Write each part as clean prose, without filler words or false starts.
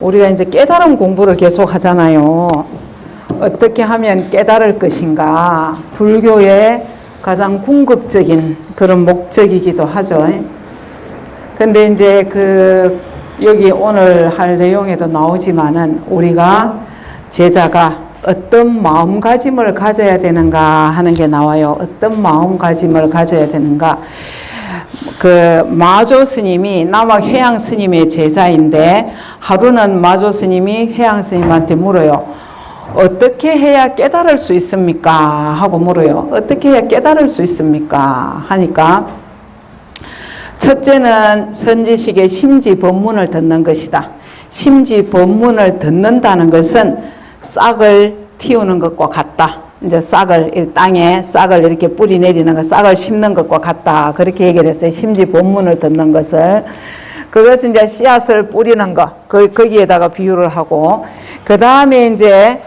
우리가 이제 깨달음 공부를 계속 하잖아요. 어떻게 하면 깨달을 것인가. 불교의 가장 궁극적인 그런 목적이기도 하죠. 근데 이제 여기 오늘 할 내용에도 나오지만은 우리가 제자가 어떤 마음가짐을 가져야 되는가 하는 게 나와요. 어떤 마음가짐을 가져야 되는가. 마조 스님이 남학 해양 스님의 제자인데 하루는 마조 스님이 해양 스님한테 물어요. 어떻게 해야 깨달을 수 있습니까? 하고 물어요. 어떻게 해야 깨달을 수 있습니까? 하니까 첫째는 선지식의 심지 법문을 듣는 것이다. 심지 법문을 듣는다는 것은 싹을 틔우는 것과 같다. 이제 땅에 싹을 이렇게 뿌리 내리는 것, 싹을 심는 것과 같다. 그렇게 얘기를 했어요. 심지 본문을 듣는 것을. 그것은 이제 씨앗을 뿌리는 것, 거기에다가 비유를 하고, 그 다음에 이제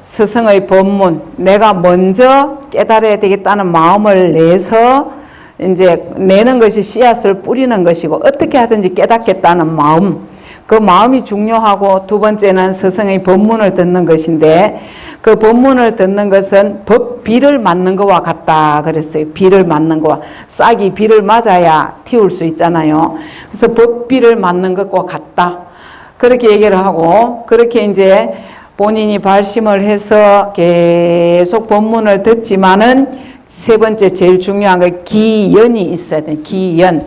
스승의 법문, 내가 먼저 깨달아야 되겠다는 마음을 내서 이제 내는 것이 씨앗을 뿌리는 것이고, 어떻게 하든지 깨닫겠다는 마음, 그 마음이 중요하고, 두 번째는 스승의 법문을 듣는 것인데, 그 법문을 듣는 것은 비를 맞는 것과 같다 그랬어요. 비를 맞는 것과. 싹이 비를 맞아야 틔울 수 있잖아요. 그래서 비를 맞는 것과 같다. 그렇게 얘기를 하고, 그렇게 이제 본인이 발심을 해서 계속 법문을 듣지만은 세 번째 제일 중요한 거 기연이 있어야 돼. 기연.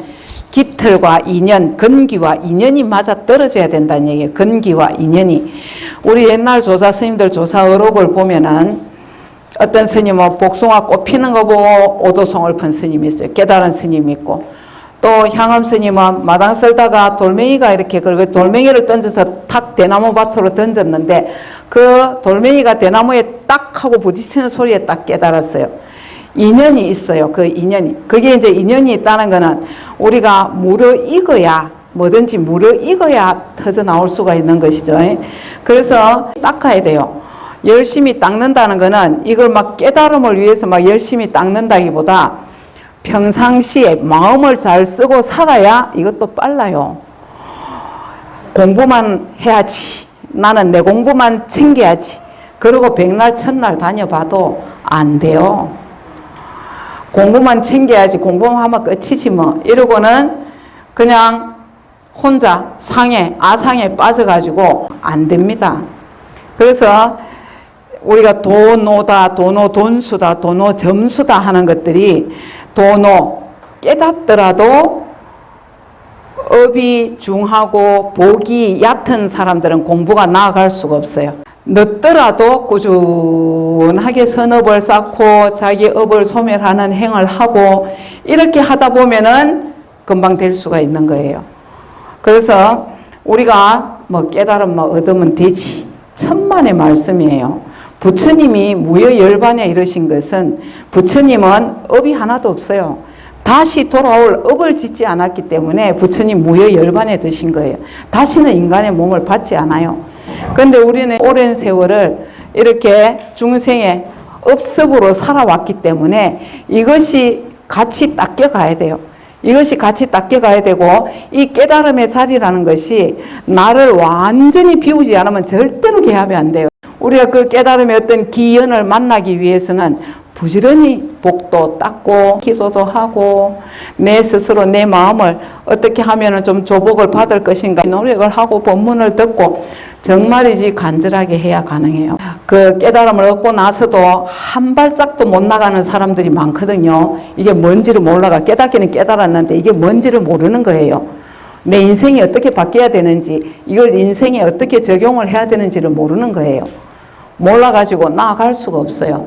깃털과 인연, 근기와 인연이 맞아 떨어져야 된다는 얘기예요. 근기와 인연이. 우리 옛날 조사 스님들 조사 어록을 보면은 어떤 스님은 복숭아 꽃 피는 거 보고 오도송을 푼 스님이 있어요. 깨달은 스님이 있고. 또 향암 스님은 마당 쓸다가 돌멩이가 이렇게 돌멩이를 던져서 탁 대나무 밭으로 던졌는데 그 돌멩이가 대나무에 딱 하고 부딪히는 소리에 딱 깨달았어요. 인연이 있어요. 그 인연이. 그게 이제 인연이 있다는 거는 우리가 무르익어야 뭐든지 무르익어야 터져 나올 수가 있는 것이죠. 그래서 닦아야 돼요. 열심히 닦는다는 거는 이걸 막 깨달음을 위해서 막 열심히 닦는다기보다 평상시에 마음을 잘 쓰고 살아야 이것도 빨라요. 공부만 해야지. 나는 내 공부만 챙겨야지. 그리고 백날 첫날 다녀봐도 안 돼요. 공부만 챙겨야지. 공부만 하면 끝이지 뭐. 이러고는 그냥 혼자 아상에 빠져가지고 안 됩니다. 그래서 우리가 도노다, 돈수다, 점수다 하는 것들이 깨닫더라도 업이 중하고 복이 얕은 사람들은 공부가 나아갈 수가 없어요. 늦더라도 꾸준하게 선업을 쌓고 자기 업을 소멸하는 행을 하고 이렇게 하다 보면은 금방 될 수가 있는 거예요. 그래서 우리가 깨달음만 얻으면 되지. 천만의 말씀이에요. 부처님이 무여열반에 이르신 것은 부처님은 업이 하나도 없어요. 다시 돌아올 업을 짓지 않았기 때문에 부처님 무여열반에 드신 거예요. 다시는 인간의 몸을 받지 않아요. 그런데 우리는 오랜 세월을 이렇게 중생의 업습으로 살아왔기 때문에 이것이 같이 닦여가야 돼요. 이것이 같이 닦여가야 되고 이 깨달음의 자리라는 것이 나를 완전히 비우지 않으면 절대로 개합이 안 돼요. 우리가 그 깨달음의 어떤 기연을 만나기 위해서는 부지런히 복도 닦고 기도도 하고 내 스스로 내 마음을 어떻게 하면 좀 조복을 받을 것인가 노력을 하고 법문을 듣고 정말이지 간절하게 해야 가능해요. 그 깨달음을 얻고 나서도 한 발짝도 못 나가는 사람들이 많거든요. 이게 뭔지를 몰라가 깨닫기는 깨달았는데 이게 뭔지를 모르는 거예요. 내 인생이 어떻게 바뀌어야 되는지 이걸 인생에 어떻게 적용을 해야 되는지를 모르는 거예요. 몰라가지고 나아갈 수가 없어요.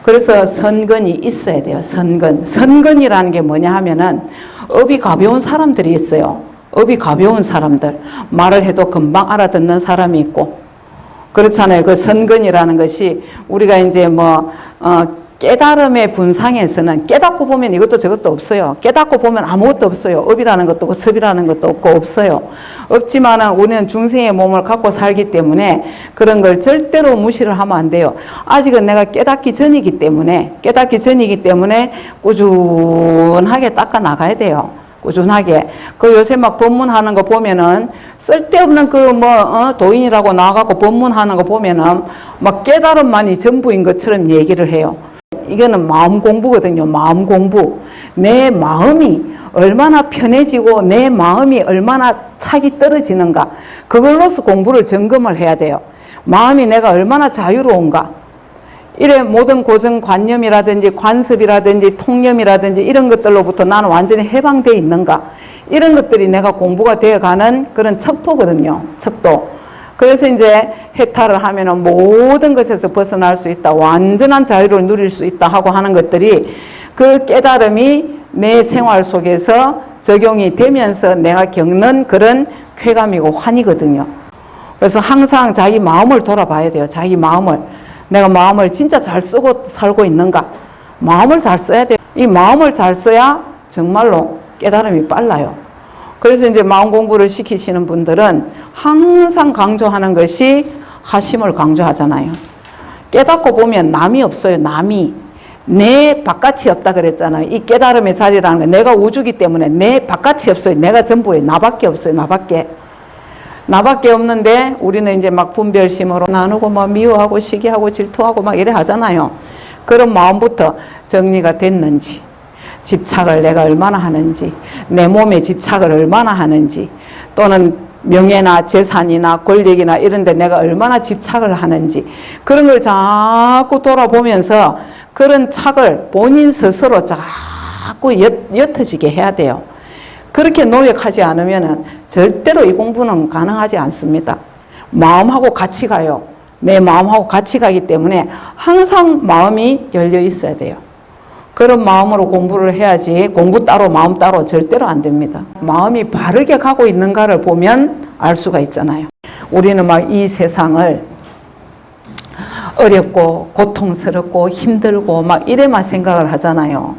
그래서 선근이 있어야 돼요. 선근이라는 게 뭐냐 하면은 업이 가벼운 사람들이 있어요. 업이 가벼운 사람들. 말을 해도 금방 알아듣는 사람이 있고. 그렇잖아요. 그 선근이라는 것이 우리가 이제 깨달음의 분상에서는 깨닫고 보면 이것도 저것도 없어요. 깨닫고 보면 아무것도 없어요. 업이라는 것도 없고 섭이라는 것도 없어요. 없지만은 우리는 중생의 몸을 갖고 살기 때문에 그런 걸 절대로 무시를 하면 안 돼요. 아직은 내가 깨닫기 전이기 때문에 꾸준하게 닦아 나가야 돼요. 꾸준하게. 그 요새 막 법문하는 거 보면은 쓸데없는 도인이라고 나와갖고 법문하는 거 보면은 막 깨달음만이 전부인 것처럼 얘기를 해요. 이거는 마음 공부거든요. 마음 공부. 내 마음이 얼마나 편해지고 내 마음이 얼마나 착이 떨어지는가. 그걸로서 공부를 점검을 해야 돼요. 마음이 내가 얼마나 자유로운가. 이래 모든 고정관념이라든지 관습이라든지 통념이라든지 이런 것들로부터 나는 완전히 해방되어 있는가. 이런 것들이 내가 공부가 되어가는 그런 척도거든요. 척도. 그래서 이제 해탈을 하면은 모든 것에서 벗어날 수 있다. 완전한 자유를 누릴 수 있다 하고 하는 것들이 그 깨달음이 내 생활 속에서 적용이 되면서 내가 겪는 그런 쾌감이고 환희거든요. 그래서 항상 자기 마음을 돌아봐야 돼요. 자기 마음을. 내가 마음을 진짜 잘 쓰고 살고 있는가. 마음을 잘 써야 돼요. 이 마음을 잘 써야 정말로 깨달음이 빨라요. 그래서 이제 마음 공부를 시키시는 분들은 항상 강조하는 것이 하심을 강조하잖아요. 깨닫고 보면 남이 없어요. 남이. 내 바깥이 없다 그랬잖아요. 이 깨달음의 자리라는 건 내가 우주기 때문에 내 바깥이 없어요. 내가 전부예요. 나밖에 없어요. 나밖에 없는데 우리는 이제 막 분별심으로 나누고 막 미워하고 시기하고 질투하고 막 이래 하잖아요. 그런 마음부터 정리가 됐는지, 집착을 내가 얼마나 하는지, 내 몸에 집착을 얼마나 하는지, 또는 명예나 재산이나 권력이나 이런 데 내가 얼마나 집착을 하는지, 그런 걸 자꾸 돌아보면서 그런 착을 본인 스스로 자꾸 옅어지게 해야 돼요. 그렇게 노력하지 않으면 절대로 이 공부는 가능하지 않습니다. 마음하고 같이 가요. 내 마음하고 같이 가기 때문에 항상 마음이 열려 있어야 돼요. 그런 마음으로 공부를 해야지 공부 따로 마음 따로 절대로 안 됩니다. 마음이 바르게 가고 있는가를 보면 알 수가 있잖아요. 우리는 막 이 세상을 어렵고 고통스럽고 힘들고 막 이래만 생각을 하잖아요.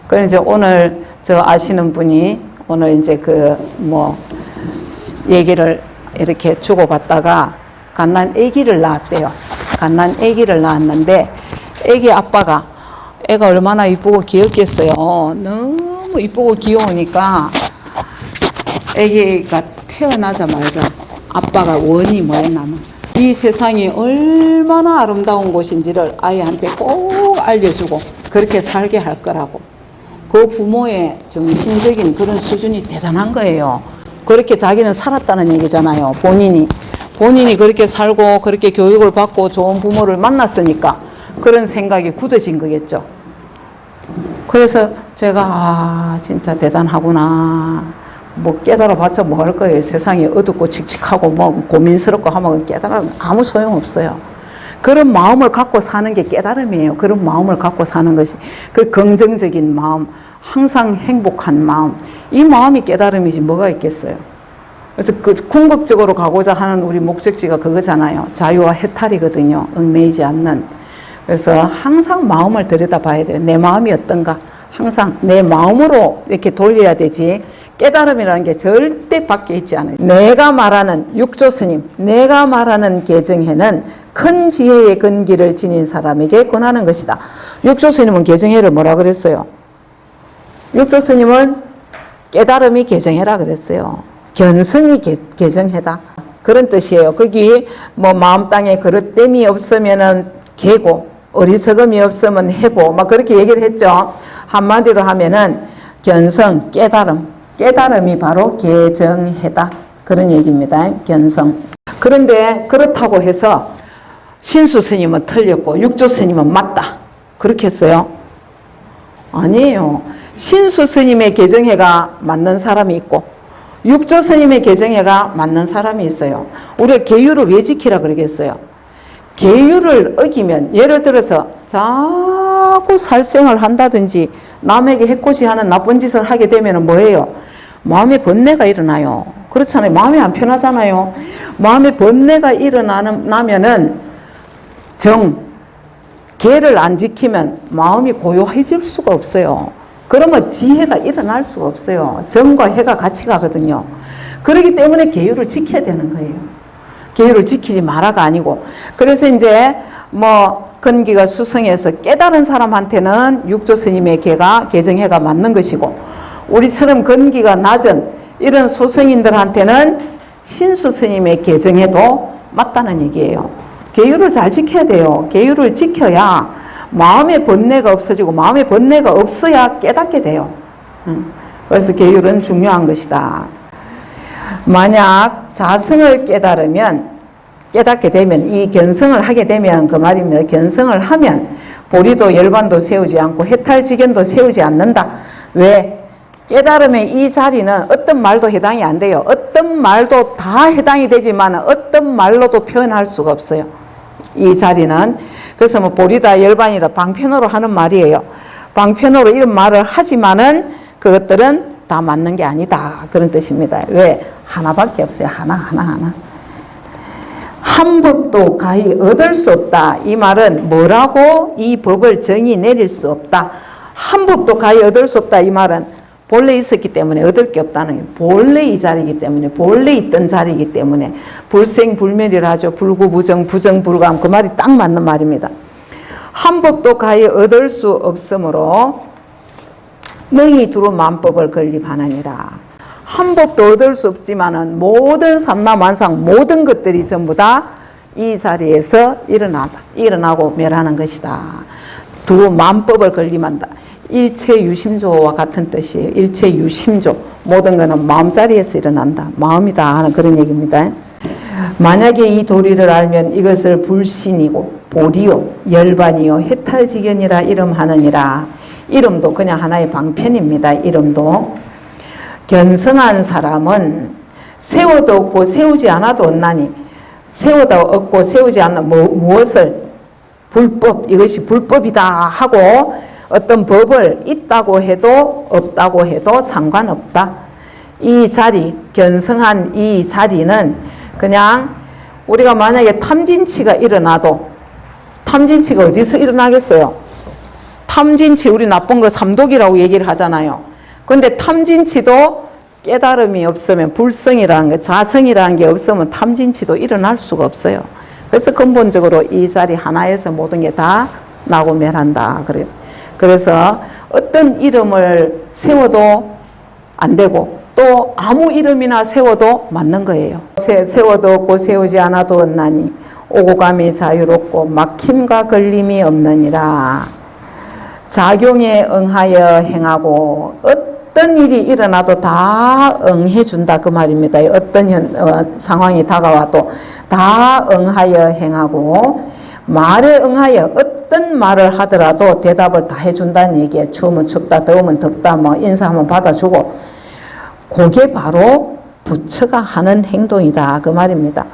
그래서 이제 오늘 저 아시는 분이 오늘 이제 얘기를 이렇게 주고받다가 갓난 아기를 낳았대요. 갓난 아기를 낳았는데 아기 아빠가 애가 얼마나 이쁘고 귀엽겠어요. 너무 이쁘고 귀여우니까 아기가 태어나자마자 아빠가 원이 뭐였냐면 이 세상이 얼마나 아름다운 곳인지를 아이한테 꼭 알려주고 그렇게 살게 할 거라고. 그 부모의 정신적인 그런 수준이 대단한 거예요. 그렇게 자기는 살았다는 얘기잖아요. 본인이 그렇게 살고 그렇게 교육을 받고 좋은 부모를 만났으니까 그런 생각이 굳어진 거겠죠. 그래서 제가 진짜 대단하구나. 뭐 깨달아봤자 뭐 할 거예요. 세상이 어둡고 칙칙하고 뭐 고민스럽고 하면 깨달아도 아무 소용없어요. 그런 마음을 갖고 사는 게 깨달음이에요. 그런 마음을 갖고 사는 것이 그 긍정적인 마음, 항상 행복한 마음, 이 마음이 깨달음이지 뭐가 있겠어요. 그래서 그 궁극적으로 가고자 하는 우리 목적지가 그거잖아요. 자유와 해탈이거든요. 얽매이지 않는. 그래서 항상 마음을 들여다봐야 돼요. 내 마음이 어떤가. 항상 내 마음으로 이렇게 돌려야 되지 깨달음이라는 게 절대 밖에 있지 않아요. 내가 말하는 육조 스님, 내가 말하는 개정해는 큰 지혜의 근기를 지닌 사람에게 권하는 것이다. 육조 스님은 개정해를 뭐라 그랬어요? 육조 스님은 깨달음이 개정해라 그랬어요. 견성이 개정해다. 그런 뜻이에요. 거기 뭐 마음 땅에 그릇됨이 없으면은 개고 어리석음이 없으면 해고 막 그렇게 얘기를 했죠. 한마디로 하면은 견성, 깨달음이 바로 개정해다. 그런 얘기입니다. 견성. 그런데 그렇다고 해서 신수 스님은 틀렸고 육조 스님은 맞다. 그렇게 했어요? 아니에요. 신수 스님의 개정해가 맞는 사람이 있고 육조 스님의 개정해가 맞는 사람이 있어요. 우리가 계율을 왜 지키라 그러겠어요? 계율을 어기면 예를 들어서 자꾸 살생을 한다든지 남에게 해코지하는 나쁜 짓을 하게 되면 뭐예요? 마음에 번뇌가 일어나요. 그렇잖아요. 마음이 안 편하잖아요. 마음에 번뇌가 일어나면은 계를 안 지키면 마음이 고요해질 수가 없어요. 그러면 지혜가 일어날 수가 없어요. 정과 해가 같이 가거든요. 그렇기 때문에 계율을 지켜야 되는 거예요. 계율을 지키지 마라가 아니고. 그래서 이제 근기가 수성해서 깨달은 사람한테는 육조 스님의 개정해가 맞는 것이고 우리처럼 건기가 낮은 이런 소성인들한테는 신수 스님의 개정에도 맞다는 얘기예요. 계율을 잘 지켜야 돼요. 계율을 지켜야 마음의 번뇌가 없어지고 마음의 번뇌가 없어야 깨닫게 돼요. 그래서 계율은 중요한 것이다. 만약 자성을 깨닫게 되면 이 견성을 하게 되면 그 말입니다. 견성을 하면 보리도 열반도 세우지 않고 해탈지견도 세우지 않는다. 왜? 깨달음의 이 자리는 어떤 말도 해당이 안 돼요. 어떤 말도 다 해당이 되지만 어떤 말로도 표현할 수가 없어요. 이 자리는. 그래서 뭐 보리다 열반이다 방편으로 하는 말이에요. 방편으로 이런 말을 하지만은 그것들은 다 맞는 게 아니다. 그런 뜻입니다. 왜? 하나밖에 없어요. 하나. 한 법도 가히 얻을 수 없다. 이 말은 뭐라고 이 법을 정의 내릴 수 없다. 한 법도 가히 얻을 수 없다. 이 말은 본래 있었기 때문에 얻을 게 없다는 게 본래 이 자리이기 때문에 본래 있던 자리이기 때문에 불생불멸이라 하죠. 불구부정 부정불감 그 말이 딱 맞는 말입니다. 한 법도 가히 얻을 수 없으므로 능히 두루 만법을 건립하느니라. 한 법도 얻을 수 없지만은 모든 삼라만상 모든 것들이 전부 다 이 자리에서 일어나고 멸하는 것이다. 두루 만법을 건립한다. 일체유심조와 같은 뜻이에요. 일체유심조. 모든 것은 마음자리에서 일어난다. 마음이다 하는 그런 얘기입니다. 만약에 이 도리를 알면 이것을 불신이고 보리요 열반이요 해탈지견이라 이름하느니라. 이름도 그냥 하나의 방편입니다. 이름도. 견성한 사람은 세워도 없고 세우지 않아도 없나니 세워도 없고 세우지 않는 무엇을 불법 이것이 불법이다 하고 어떤 법을 있다고 해도 없다고 해도 상관없다. 이 자리, 견성한 이 자리는 그냥 우리가 만약에 탐진치가 일어나도 탐진치가 어디서 일어나겠어요? 탐진치 우리 나쁜 거 삼독이라고 얘기를 하잖아요. 근데 탐진치도 깨달음이 없으면 불성이라는 게 자성이라는 게 없으면 탐진치도 일어날 수가 없어요. 그래서 근본적으로 이 자리 하나에서 모든 게 다 나고 멸한다. 그래요. 그래서 어떤 이름을 세워도 안 되고 또 아무 이름이나 세워도 맞는 거예요. 세워도 없고 세우지 않아도 없나니 오고 감이 자유롭고 막힘과 걸림이 없느니라. 작용에 응하여 행하고 어떤 일이 일어나도 다 응해준다 그 말입니다. 어떤 상황이 다가와도 다 응하여 행하고 말에 응하여 어떤 말을 하더라도 대답을 다 해준다는 얘기예요. 추우면 춥다, 더우면 덥다, 뭐 인사하면 받아주고 그게 바로 부처가 하는 행동이다 그 말입니다.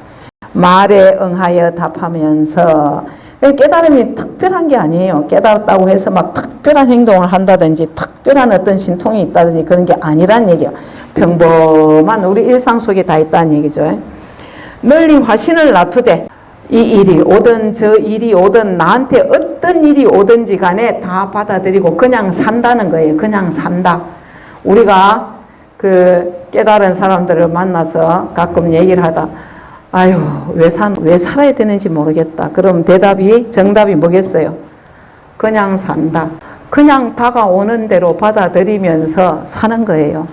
말에 응하여 답하면서 깨달음이 특별한 게 아니에요. 깨달았다고 해서 막 특별한 행동을 한다든지 특별한 어떤 신통이 있다든지 그런 게 아니란 얘기예요. 평범한 우리 일상 속에 다 있다는 얘기죠. 널리 화신을 놔두되 이 일이 오든 저 일이 오든 나한테 어떤 일이 오든지 간에 다 받아들이고 그냥 산다는 거예요. 그냥 산다. 우리가 그 깨달은 사람들을 만나서 가끔 얘기를 하다 아유 왜 살아야 되는지 모르겠다. 그럼 정답이 뭐겠어요? 그냥 산다. 그냥 다가오는 대로 받아들이면서 사는 거예요.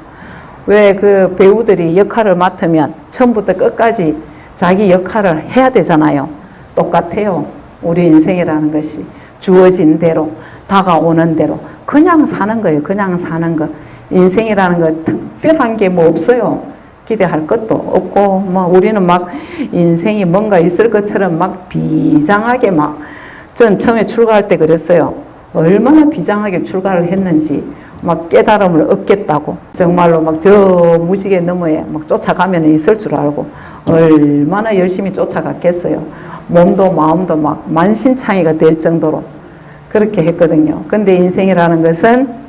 왜 그 배우들이 역할을 맡으면 처음부터 끝까지 자기 역할을 해야 되잖아요. 똑같아요. 우리 인생이라는 것이 주어진 대로 다가오는 대로 그냥 사는 거예요. 그냥 사는 거. 인생이라는 거 특별한 게 뭐 없어요. 기대할 것도 없고 뭐 우리는 막 인생이 뭔가 있을 것처럼 막 비장하게 전 처음에 출가할 때 그랬어요. 얼마나 비장하게 출가를 했는지 막 깨달음을 얻겠다고 정말로 막 저 무지개 너머에 막 쫓아가면 있을 줄 알고 얼마나 열심히 쫓아갔겠어요. 몸도 마음도 막 만신창이가 될 정도로 그렇게 했거든요. 근데 인생이라는 것은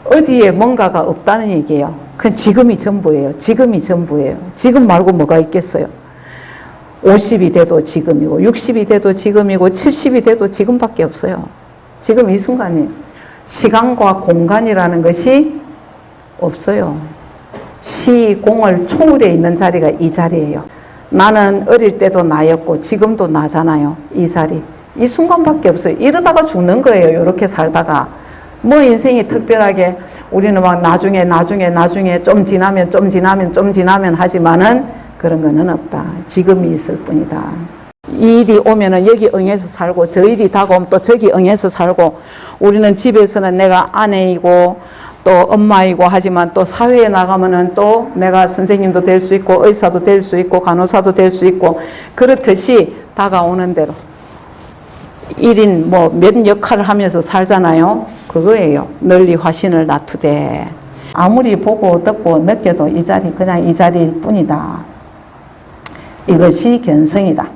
어디에 뭔가가 없다는 얘기예요. 그건 지금이 전부예요. 지금이 전부예요. 지금 말고 뭐가 있겠어요. 50이 돼도 지금이고 60이 돼도 지금이고 70이 돼도 지금밖에 없어요. 지금 이 순간이에요. 시간과 공간이라는 것이 없어요. 시공을 초월해 있는 자리가 이 자리예요. 나는 어릴 때도 나였고 지금도 나잖아요. 이 자리. 이 순간밖에 없어요. 이러다가 죽는 거예요. 이렇게 살다가. 뭐 인생이 특별하게 우리는 막 나중에 좀 지나면 하지만은 그런 거는 없다. 지금이 있을 뿐이다. 이 일이 오면은 여기 응해서 살고 저 일이 다가오면 또 저기 응해서 살고 우리는 집에서는 내가 아내이고 또 엄마이고 하지만 또 사회에 나가면은 또 내가 선생님도 될 수 있고 의사도 될 수 있고 간호사도 될 수 있고 그렇듯이 다가오는 대로 1인 뭐 몇 역할을 하면서 살잖아요. 그거예요. 널리 화신을 놔두되 아무리 보고 듣고 느껴도 이 자리 그냥 이 자리일 뿐이다. 이것이 견성이다.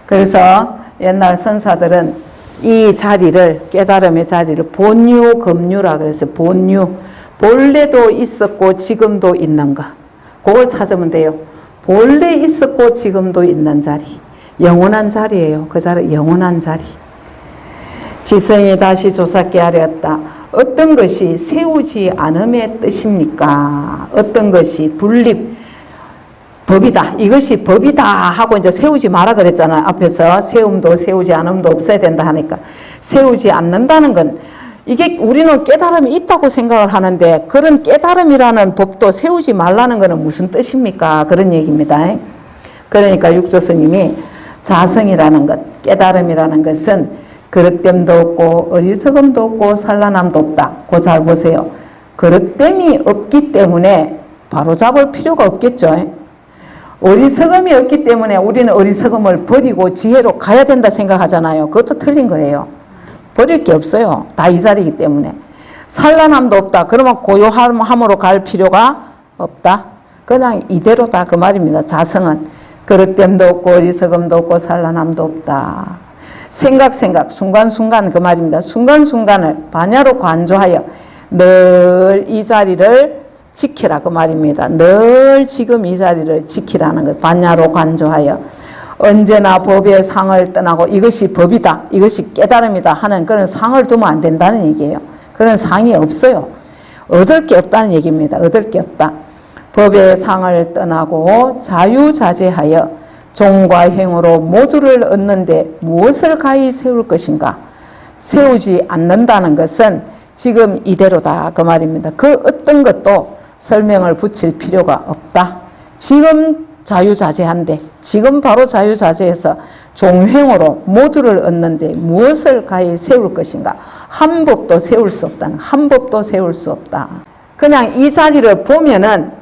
그래서 옛날 선사들은 이 자리를 깨달음의 자리를 본유 금유라 그랬어요. 본유 본래도 있었고 지금도 있는 거 그걸 찾으면 돼요. 본래 있었고 지금도 있는 자리 영원한 자리예요. 그 자리 영원한 자리. 지성이 다시 조사케 하렸다. 어떤 것이 세우지 않음의 뜻입니까? 어떤 것이 분립 법이다. 이것이 법이다 하고 이제 세우지 마라 그랬잖아요. 앞에서 세움도 세우지 않음도 없어야 된다 하니까 세우지 않는다는 건 이게 우리는 깨달음이 있다고 생각을 하는데 그런 깨달음이라는 법도 세우지 말라는 것은 무슨 뜻입니까? 그런 얘기입니다. 그러니까 육조스님이 자성이라는 것, 깨달음이라는 것은 그릇됨도 없고 어리석음도 없고 산란함도 없다. 그거 잘 보세요. 그릇됨이 없기 때문에 바로잡을 필요가 없겠죠. 어리석음이 없기 때문에 우리는 어리석음을 버리고 지혜로 가야 된다 생각하잖아요. 그것도 틀린 거예요. 버릴 게 없어요. 다 이 자리이기 때문에. 산란함도 없다. 그러면 고요함으로 갈 필요가 없다. 그냥 이대로다 그 말입니다. 자성은 그릇됨도 없고 어리석음도 없고 산란함도 없다. 생각 순간순간 그 말입니다. 순간순간을 반야로 관조하여 늘 이 자리를 지키라 그 말입니다. 늘 지금 이 자리를 지키라는 것. 반야로 관조하여 언제나 법의 상을 떠나고 이것이 법이다. 이것이 깨달음이다 하는 그런 상을 두면 안 된다는 얘기예요. 그런 상이 없어요. 얻을 게 없다는 얘기입니다. 얻을 게 없다. 법의 상을 떠나고 자유자재하여 종과 행으로 모두를 얻는데 무엇을 가히 세울 것인가? 세우지 않는다는 것은 지금 이대로다 그 말입니다. 그 어떤 것도 설명을 붙일 필요가 없다. 지금 자유자재한데 지금 바로 자유자재해서 종행으로 모두를 얻는데 무엇을 가히 세울 것인가? 한 법도 세울 수 없다는 한 법도 세울 수 없다. 그냥 이 자리를 보면은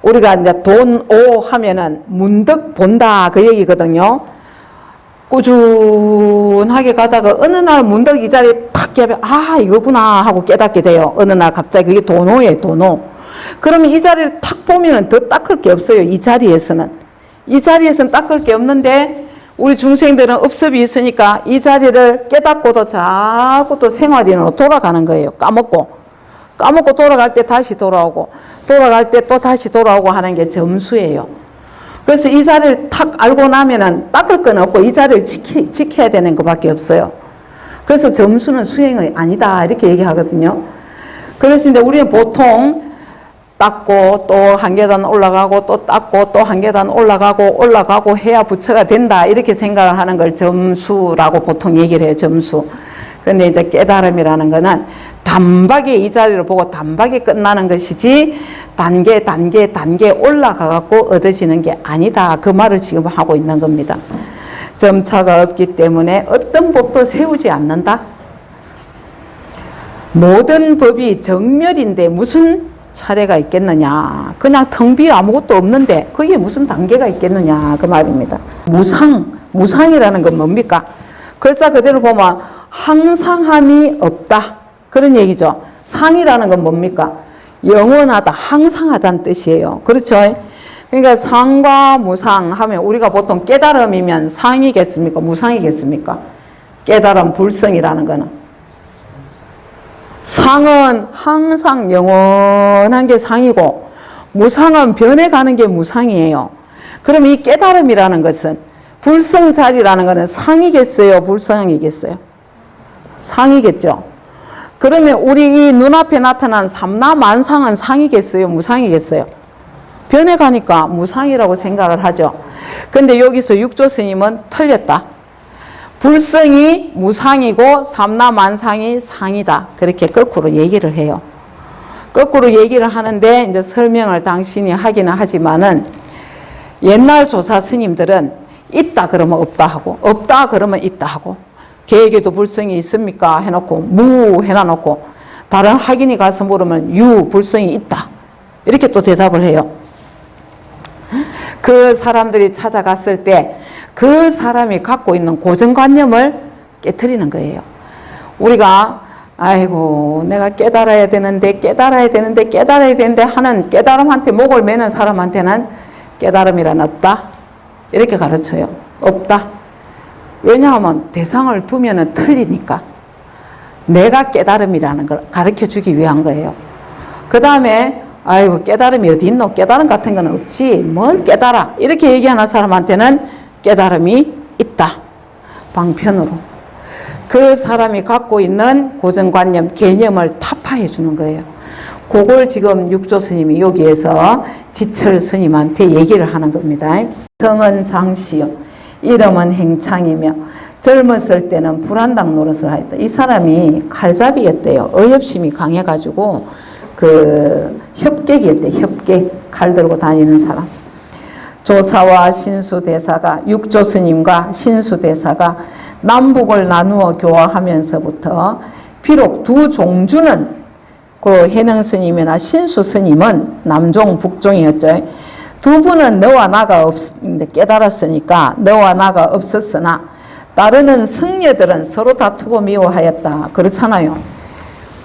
우리가 이제 돈오 하면은 문득 본다 그 얘기거든요. 꾸준하게 가다가 어느 날 문득 이 자리에 탁 깨면 아 이거구나 하고 깨닫게 돼요. 어느 날 갑자기 그게 돈오예요. 돈오. 그러면 이 자리를 탁 보면은 더 닦을 게 없어요. 이 자리에서는. 이 자리에서는 닦을 게 없는데 우리 중생들은 업습이 있으니까 이 자리를 깨닫고도 자꾸 또 생활인으로 돌아가는 거예요. 까먹고 돌아갈 때 다시 돌아오고 돌아갈 때 또 다시 돌아오고 하는 게 점수예요. 그래서 이 자리를 탁 알고 나면은 닦을 건 없고 이 자리를 지켜야 되는 것밖에 없어요. 그래서 점수는 수행이 아니다 이렇게 얘기하거든요. 그래서 이제 우리는 보통 닦고 또 한 계단 올라가고 또 닦고 또 한 계단 올라가고 해야 부처가 된다 이렇게 생각을 하는 걸 점수라고 보통 얘기를 해요. 점수. 근데 이제 깨달음이라는 거는 단박에 이 자리를 보고 단박에 끝나는 것이지 단계 올라가갖고 얻어지는 게 아니다. 그 말을 지금 하고 있는 겁니다. 점차가 없기 때문에 어떤 법도 세우지 않는다. 모든 법이 정멸인데 무슨 차례가 있겠느냐. 그냥 텅 비어 아무것도 없는데 그게 무슨 단계가 있겠느냐. 그 말입니다. 무상이라는 건 뭡니까? 글자 그대로 보면 항상함이 없다. 그런 얘기죠. 상이라는 건 뭡니까? 영원하다, 항상하다는 뜻이에요. 그렇죠? 그러니까 상과 무상 하면 우리가 보통 깨달음이면 상이겠습니까? 무상이겠습니까? 깨달음 불성이라는 거는. 상은 항상 영원한 게 상이고 무상은 변해가는 게 무상이에요. 그럼 이 깨달음이라는 것은 불성자리라는 거는 상이겠어요? 불성이겠어요? 상이겠죠. 그러면 우리 이 눈앞에 나타난 삼라만상은 상이겠어요? 무상이겠어요? 변해가니까 무상이라고 생각을 하죠. 근데 여기서 육조 스님은 틀렸다. 불성이 무상이고 삼라만상이 상이다. 그렇게 거꾸로 얘기를 해요. 거꾸로 얘기를 하는데 이제 설명을 당신이 하기는 하지만은 옛날 조사 스님들은 있다 그러면 없다 하고 없다 그러면 있다 하고 개에게도 불성이 있습니까? 해놓고 무 해놔놓고 다른 학인이 가서 물으면 유 불성이 있다. 이렇게 또 대답을 해요. 그 사람들이 찾아갔을 때 그 사람이 갖고 있는 고정관념을 깨트리는 거예요. 우리가 아이고 내가 깨달아야 되는데 하는 깨달음한테 목을 매는 사람한테는 깨달음이란 없다. 이렇게 가르쳐요. 없다. 왜냐하면 대상을 두면은 틀리니까. 내가 깨달음이라는 걸 가르쳐 주기 위한 거예요. 그 다음에 아이고 깨달음이 어디 있노? 깨달음 같은 건 없지. 뭘 깨달아? 이렇게 얘기하는 사람한테는 깨달음이 있다. 방편으로. 그 사람이 갖고 있는 고정관념, 개념을 타파해 주는 거예요. 그걸 지금 육조 스님이 여기에서 지철 스님한테 얘기를 하는 겁니다. 성은 장씨요. 이름은 행창이며 젊었을 때는 불안당 노릇을 하였다. 이 사람이 칼잡이였대요. 의협심이 강해가지고 협객이었대. 협객. 칼 들고 다니는 사람. 조사와 신수대사가 육조 스님과 신수대사가 남북을 나누어 교화하면서부터 비록 두 종주는 그 해능 스님이나 신수 스님은 남종 북종이었죠. 두 분은 너와 나가 깨달았으니까 너와 나가 없었으나 따르는 승려들은 서로 다투고 미워하였다. 그렇잖아요.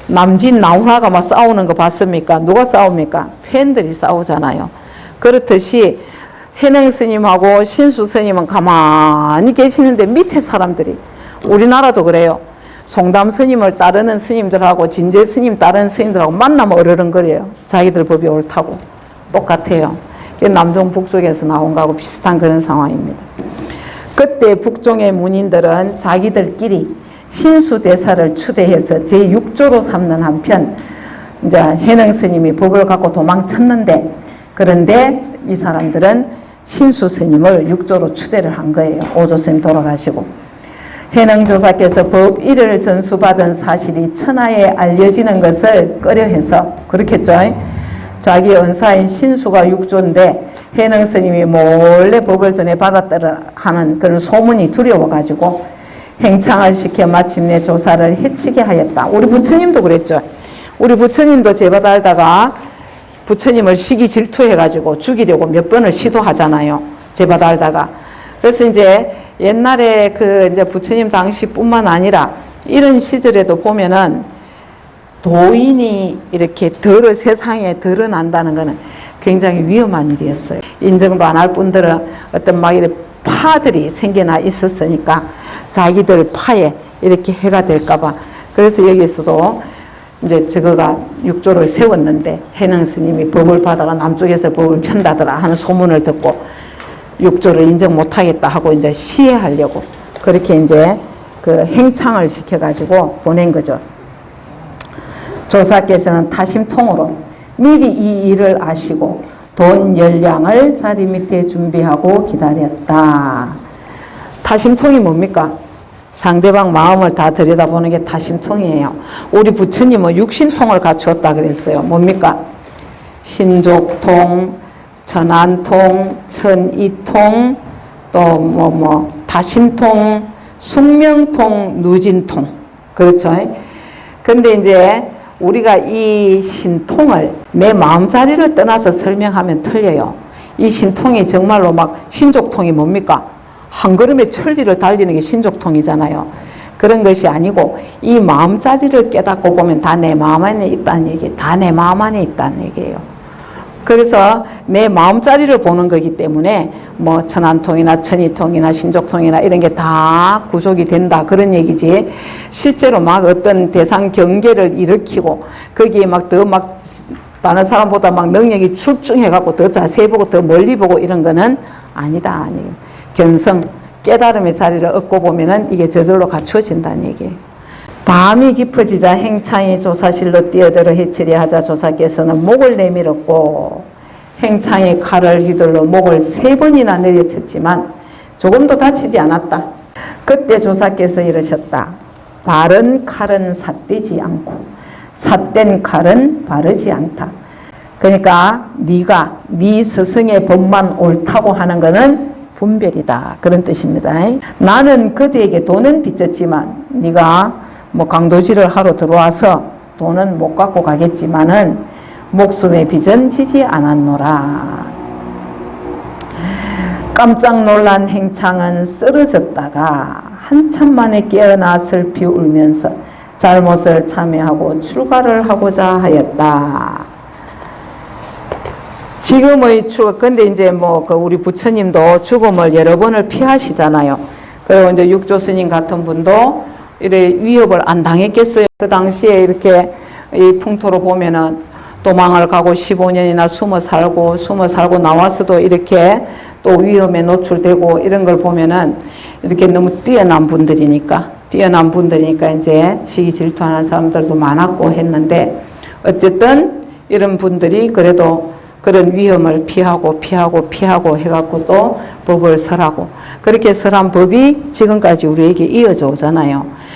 남진 나훈아가 막 싸우는 거 봤습니까? 누가 싸웁니까? 팬들이 싸우잖아요. 그렇듯이 해능 스님하고 신수 스님은 가만히 계시는데 밑에 사람들이 우리나라도 그래요. 송담 스님을 따르는 스님들하고 진제 스님 따르는 스님들하고 만나면 어르렁거려요. 자기들 법이 옳다고. 똑같아요. 남종 북쪽에서 나온 거하고 비슷한 그런 상황입니다. 그때 북종의 문인들은 자기들끼리 신수대사를 추대해서 제6조로 삼는 한편 이제 해능 스님이 법을 갖고 도망쳤는데 그런데 이 사람들은 신수 스님을 6조로 추대를 한 거예요. 5조 스님 돌아가시고. 해능조사께서 법 1을 전수받은 사실이 천하에 알려지는 것을 꺼려해서 그렇겠죠. 자기 은사인 신수가 6조인데 해능 스님이 몰래 법을 전해받았다는 하는 그런 소문이 두려워가지고 행창을 시켜 마침내 조사를 해치게 하였다. 우리 부처님도 그랬죠. 우리 부처님도 제발 알다가 부처님을 시기 질투해가지고 죽이려고 몇 번을 시도하잖아요. 제발 알다가. 그래서 이제 옛날에 이제 부처님 당시뿐만 아니라 이런 시절에도 보면은 도인이 이렇게 세상에 드러난다는 것은 굉장히 위험한 일이었어요. 인정도 안 할 분들은 어떤 막 이렇게 파들이 생겨나 있었으니까 자기들 파에 이렇게 해가 될까봐. 그래서 여기서도 이제 저거가 6조를 세웠는데 해능 스님이 법을 받아가 남쪽에서 법을 편다더라 하는 소문을 듣고 6조를 인정 못하겠다 하고 이제 시해하려고 그렇게 이제 행창을 시켜가지고 보낸 거죠. 조사께서는 타심통으로 미리 이 일을 아시고 돈 열량을 자리 밑에 준비하고 기다렸다. 타심통이 뭡니까? 상대방 마음을 다 들여다보는 게 타심통이에요. 우리 부처님은 육신통을 갖추었다 그랬어요. 뭡니까? 신족통, 천안통, 천이통, 또 다심통, 숙명통, 누진통. 그렇죠? 근데 이제 우리가 이 신통을 내 마음자리를 떠나서 설명하면 틀려요. 이 신통이 정말로 막 신족통이 뭡니까? 한 걸음에 천리를 달리는 게 신족통이잖아요. 그런 것이 아니고 이 마음자리를 깨닫고 보면 다 내 마음 안에 있다는 얘기, 다 내 마음 안에 있다는 얘기예요. 그래서 내 마음자리를 보는 거기 때문에 뭐 천안통이나 천이통이나 신족통이나 이런 게 다 구속이 된다 그런 얘기지. 실제로 막 어떤 대상 경계를 일으키고 거기에 막 다른 사람보다 막 능력이 출중해갖고 더 자세히 보고 더 멀리 보고 이런 거는 아니다. 견성, 깨달음의 자리를 얻고 보면은 이게 저절로 갖추어진다는 얘기예요. 밤이 깊어지자 행창이 조사실로 뛰어들어 해치려 하자 조사께서는 목을 내밀었고 행창이 칼을 휘둘러 목을 3번이나 내려쳤지만 조금도 다치지 않았다. 그때 조사께서 이러셨다. 바른 칼은 삿되지 않고 삿된 칼은 바르지 않다. 그러니까 네가 네 스승의 법만 옳다고 하는 것은 분별이다. 그런 뜻입니다. 나는 그대에게 돈은 빚졌지만 네가 뭐 강도질을 하러 들어와서 돈은 못 갖고 가겠지만은 목숨의 빚은 지지 않았노라. 깜짝 놀란 행창은 쓰러졌다가 한참 만에 깨어나 슬피 울면서 잘못을 참여하고 출가를 하고자 하였다. 지금의 출가, 근데 이제 뭐 그 우리 부처님도 죽음을 여러 번을 피하시잖아요. 그리고 이제 육조 스님 같은 분도 이래 위협을 안 당했겠어요. 그 당시에 이렇게 이 풍토로 보면은 도망을 가고 15년이나 숨어 살고 나와서도 이렇게 또 위험에 노출되고 이런 걸 보면은 이렇게 너무 뛰어난 분들이니까 이제 시기 질투하는 사람들도 많았고 했는데 어쨌든 이런 분들이 그래도 그런 위험을 피하고 해갖고 또 법을 설하고 그렇게 설한 법이 지금까지 우리에게 이어져 오잖아요.